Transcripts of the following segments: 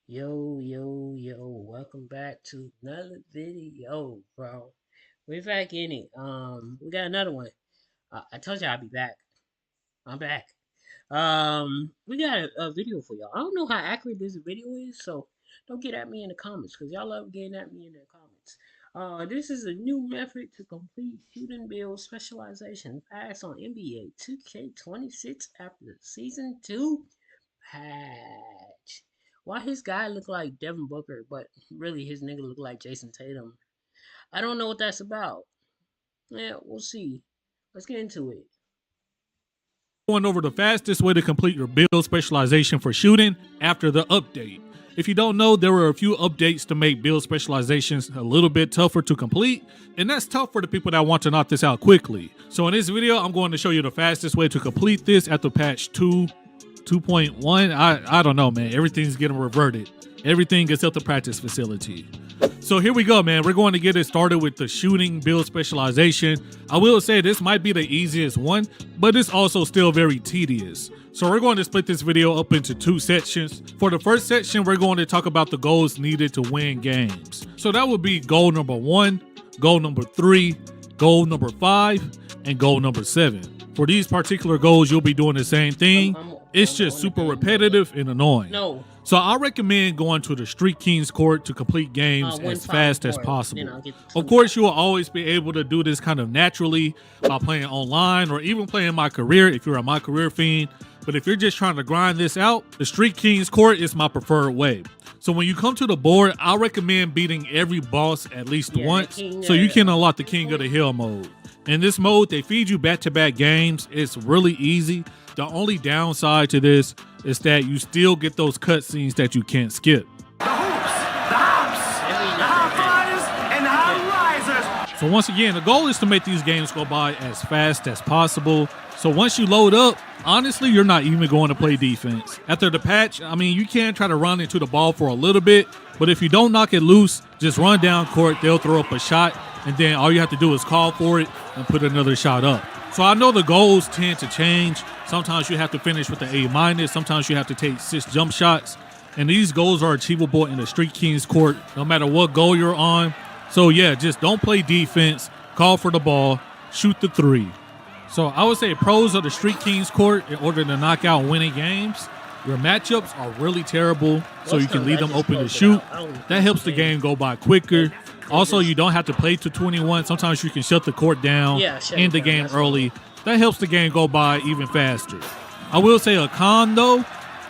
Welcome back to another video, bro. We're back in it. We got another one. I told you I'd be back. I'm back. We got a video for y'all. I don't know how accurate this video is, so don't get at me in the comments, because y'all love getting at me in the comments. This is a new method to complete shooting build specialization pass on NBA 2K26 after the season 2 patch. Why his guy look like Devin Booker, but really his nigga look like Jason Tatum? I don't know what that's about. Yeah, we'll see. Let's get into it. Going over the fastest way to complete your build specialization for shooting after the update. If you don't know, there were a few updates to make build specializations a little bit tougher to complete, and that's tough for the people that want to knock this out quickly. So in this video, I'm going to show you the fastest way to complete this after patch 2.1. I don't know, man. Everything's getting reverted. Everything except the practice facility. So here we go, man. We're going to get it started with the shooting build specialization. I will say this might be the easiest one, but it's also still very tedious. So we're going to split this video up into two sections. For the first section, we're going to talk about the goals needed to win games. So that would be goal number 1, goal number 3, goal number 5, and goal number 7. For these particular goals, you'll be doing the same thing. It's just super repetitive and annoying. No. So I recommend going to the Street Kings court to complete games as fast as possible. Of course, you will always be able to do this kind of naturally by playing online or even playing My Career if you're a My Career fiend. But if you're just trying to grind this out, the Street Kings court is my preferred way. So when you come to the board, I recommend beating every boss at least once so you can unlock the King of the Hill mode. In this mode, they feed you back-to-back games. It's really easy. The only downside to this is that you still get those cutscenes that you can't skip. The hoops, the hops, the high flyers, and the high risers. So once again, the goal is to make these games go by as fast as possible. So once you load up, honestly, you're not even going to play defense. After the patch, I mean, you can try to run into the ball for a little bit, but if you don't knock it loose, just run down court, they'll throw up a shot, and then all you have to do is call for it and put another shot up. So I know the goals tend to change. Sometimes you have to finish with an A-. Sometimes you have to take 6 jump shots. And these goals are achievable in the Street Kings court, no matter what goal you're on. So yeah, just don't play defense, call for the ball, shoot the 3. So I would say pros of the Street Kings court in order to knock out winning games. Your matchups are really terrible, so you can leave them open to shoot. That helps the game go by quicker. Also, you don't have to play to 21. Sometimes you can shut the court down, end the game early. That helps the game go by even faster. I will say a con, though,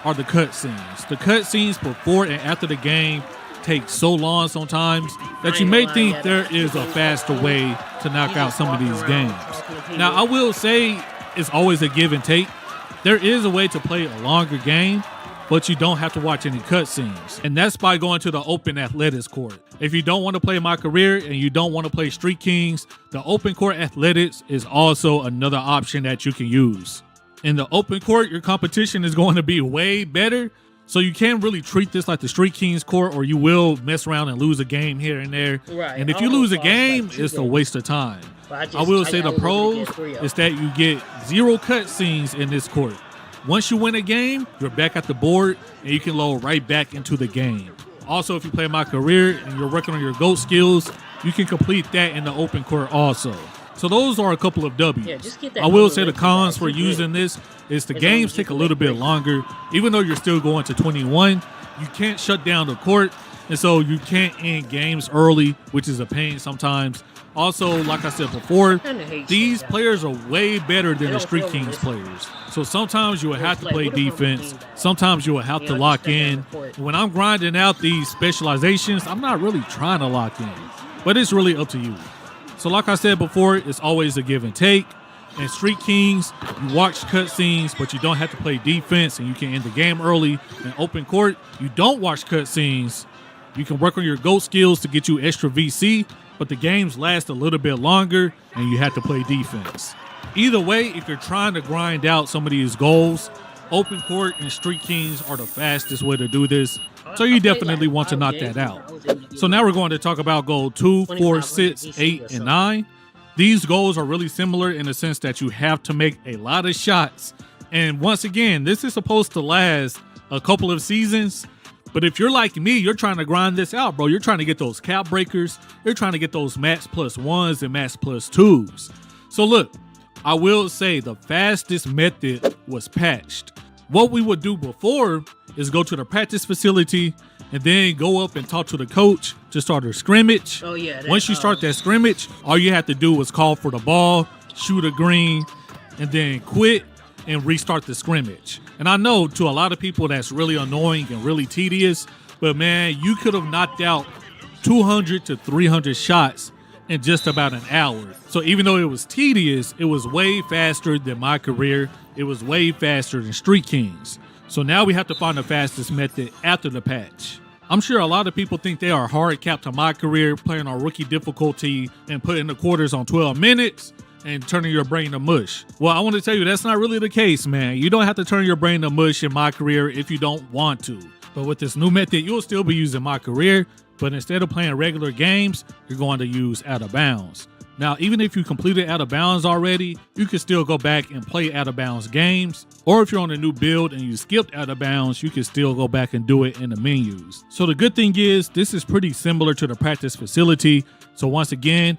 are the cutscenes. The cutscenes before and after the game take so long sometimes that you may think there is a faster way to knock out some of these games. Now, I will say it's always a give and take. There is a way to play a longer game, but you don't have to watch any cutscenes. And that's by going to the open athletics court. If you don't want to play My Career and you don't want to play Street Kings, the open court athletics is also another option that you can use. In the open court, your competition is going to be way better, so you can't really treat this like the Street Kings court, or you will mess around and lose a game here and there. Right. And if you lose a game, it's a waste of time. I will say the pros is that you get 0 cutscenes in this court. Once you win a game, you're back at the board and you can load right back into the game. Also, if you play My Career and you're working on your GOAT skills, you can complete that in the open court also. So those are a couple of W's. I will say the cons for using this is the games take a little bit longer. Even though you're still going to 21, you can't shut down the court, and so you can't end games early, which is a pain sometimes. Also, like I said before, these players are way better than the Street Kings players. So sometimes you will have to play defense. Sometimes you will have to lock in. When I'm grinding out these specializations, I'm not really trying to lock in, but it's really up to you. So like I said before, it's always a give and take. In Street Kings, you watch cutscenes, but you don't have to play defense, and you can end the game early. In open court, you don't watch cutscenes. You can work on your GOAT skills to get you extra VC, but the games last a little bit longer, and you have to play defense. Either way, if you're trying to grind out some of these goals, open court and Street Kings are the fastest way to do this. So you definitely want to knock that out. So now we're going to talk about goal 2, 4, 6, 8, and 9. These goals are really similar in the sense that you have to make a lot of shots. And once again, this is supposed to last a couple of seasons, But if you're like me, you're trying to grind this out, bro. You're trying to get those cap breakers. You're trying to get those max plus ones and max plus twos. So look, I will say the fastest method was patched. What we would do before is go to the practice facility and then go up and talk to the coach to start a scrimmage. Oh yeah. Once you start that scrimmage, all you have to do is call for the ball, shoot a green, and then quit and restart the scrimmage. And I know to a lot of people that's really annoying and really tedious, but man, you could have knocked out 200 to 300 shots in just about an hour. So even though it was tedious, it was way faster than my career. It was way faster than Street Kings. So now we have to find the fastest method after the patch. I'm sure a lot of people think they are hard capped to my career, playing on rookie difficulty and putting the quarters on 12 minutes and turning your brain to mush. Well, I want to tell you that's not really the case, man. You don't have to turn your brain to mush in my career if you don't want to. But with this new method, you'll still be using my career, but instead of playing regular games, you're going to use out of bounds. Now, even if you completed out of bounds already, you can still go back and play out of bounds games. Or if you're on a new build and you skipped out of bounds, you can still go back and do it in the menus. So the good thing is, this is pretty similar to the practice facility. So once again,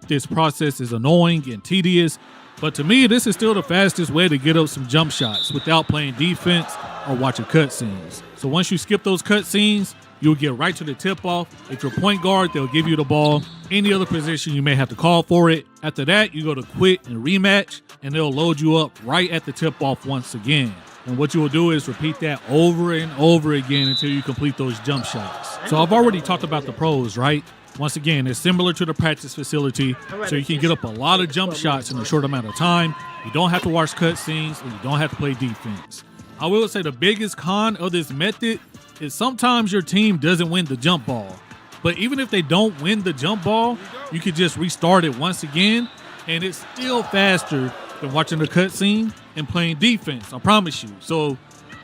this process is annoying and tedious, but to me, this is still the fastest way to get up some jump shots without playing defense or watching cutscenes. So once you skip those cutscenes, you'll get right to the tip-off. If you're point guard, they'll give you the ball. Any other position, you may have to call for it. After that, you go to quit and rematch, and they'll load you up right at the tip-off once again. And what you will do is repeat that over and over again until you complete those jump shots. So I've already talked about the pros, right? Once again, it's similar to the practice facility, so you can get up a lot of jump shots in a short amount of time. You don't have to watch cutscenes, and you don't have to play defense. I will say the biggest con of this method is sometimes your team doesn't win the jump ball. But even if they don't win the jump ball, you could just restart it once again, and it's still faster than watching the cutscene and playing defense, I promise you. So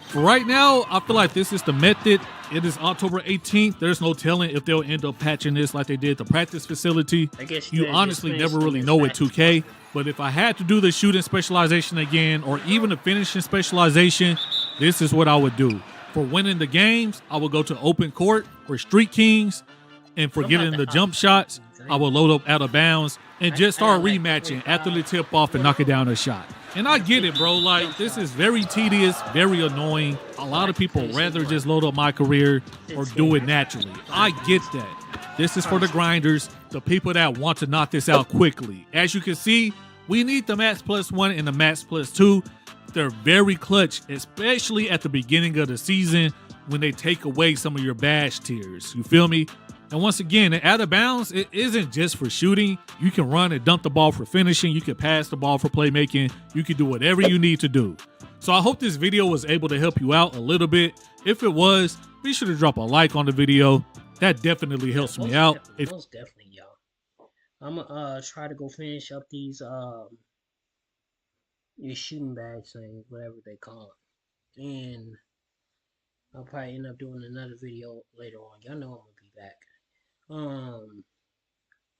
for right now, I feel like this is the method. It is October 18th. There's no telling if they'll end up patching this like they did the practice facility. I guess you honestly never really know with 2K. But if I had to do the shooting specialization again, or even the finishing specialization, this is what I would do. For winning the games, I would go to open court or Street Kings. And for getting the jump shots, I would load up out of bounds and just start rematching after the tip off and knocking down a shot. And I get it, bro. Like, this is very tedious, very annoying. A lot of people rather just load up my career or do it naturally. I get that. This is for the grinders, the people that want to knock this out quickly. As you can see, we need the max plus 1 and the max plus 2. They're very clutch, especially at the beginning of the season when they take away some of your bash tiers. You feel me? And once again, out of bounds, it isn't just for shooting. You can run and dump the ball for finishing. You can pass the ball for playmaking. You can do whatever you need to do. So I hope this video was able to help you out a little bit. If it was, be sure to drop a like on the video. That definitely helps me out. Most definitely, y'all. I'm gonna try to go finish up these shooting bags things, whatever they call it. And I'll probably end up doing another video later on. Y'all know I'm gonna be back.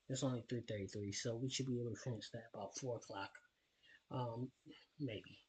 It's only 3:33, so we should be able to finish that about 4 o'clock. Maybe.